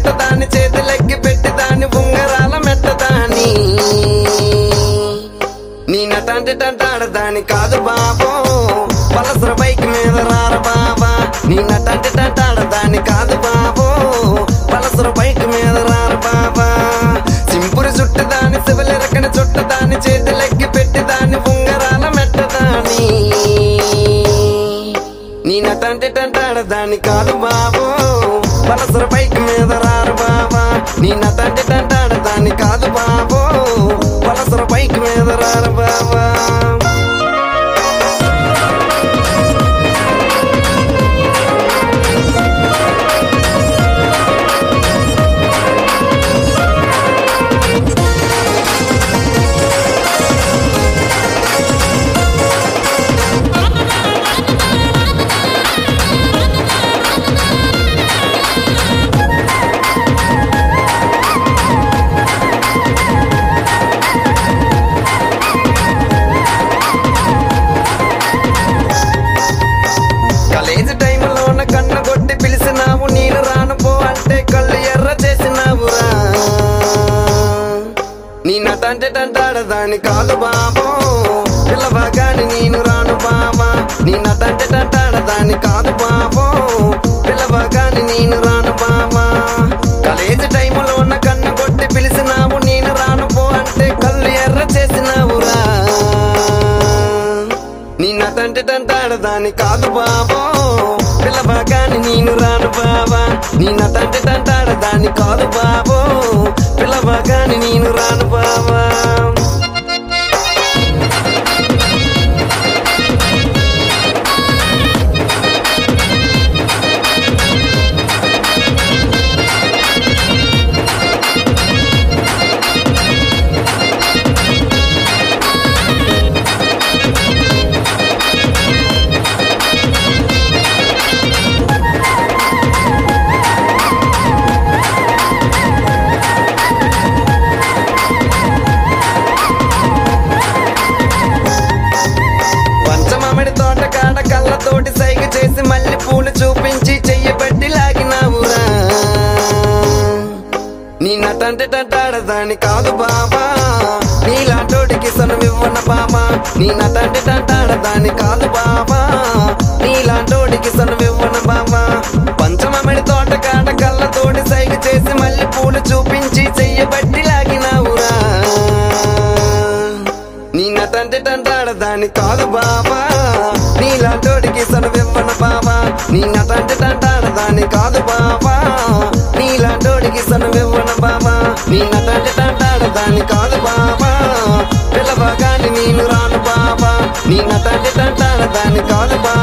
చుట్టదాని చేతులెక్కి పెట్టి దాని ఉంగరాల మెట్టదాని నీ నటంటే టంటాడదాని కాదు బాబో పలసర బైక్ మీద రార బాబా నీ నటంటే టంటాడదాని కాదు బాబో పలసర బైక్ మీద రార బాబా సింపురు చుట్టదాని శివలెరకని చుట్టదాని చేతులెక్కి పెట్టి దాని ఉంగరాల మెట్టదాని నీ నటంటే టంటాడదాని కాదు బాబో పలసర బైక్ మీద రారు బాబా నీ నటంటే టంటాడదాని కాదు బాబో పలసర బైక్ మీద రారు బాబా కాలేజీ టైంలోన కన్న కొట్టి పిలిచినావు నేను రాను పో అంటే కళ్ళు ఎర్ర చేసినావురా నీ నటంటే టంటాడదాని కాదు బాబో పిల్లవగాని నేను రాను బాబా నీ నటంటే టంటాడదాని కాదు బాబో పిల్లవగాని నేను రాను బాబా కాలేజీ టైంలోన కన్న కొట్టి పిలిచినావు నేను రాను పో అంటే కళ్ళు ఎర్ర చేసినావురా నీ నటంటే టంటాడదాని కాదు బాబో పిల్లవగాని నేను రాను బాబా నీ నటంటే టంటాడదాని కాదు బాబో పిల్లవగాని నేను రాను బాబా పంచమామిడి తోట కాడ కళ్ళతోటి సైగ చేసి మళ్ళీ పూలు చూపించి చెయ్యబట్టి లాగినావురా నీ నటంటే టంటాడదాని కాదు బాబా నీలాంటోడికి సనువివ్వన బాబా నీ నటంటే టంటాడదాని కాదు బాబా నీలాంటోడికి సనువివ్వన బాబా పంచమామిడి తోట కాడ కళ్ళతోటి సైగ చేసి మళ్ళీ పూలు చూపించి చెయ్యబట్టి లాగినావురా నీ నటంటే టంటాడదాని కాదు బాబా నీలాంటోడికి సనువివ్వన బాబా నీ నటంటే టంటాడదాని కాదు బాబా నీలాంటోడికి సనువివ్వన బాబా నీ నటంటే టంటాడదాని కాదు బాబా పిల్లవగాని నేను రాను బాబా నీ నటంటే టంటాడదాని కాదు బాబా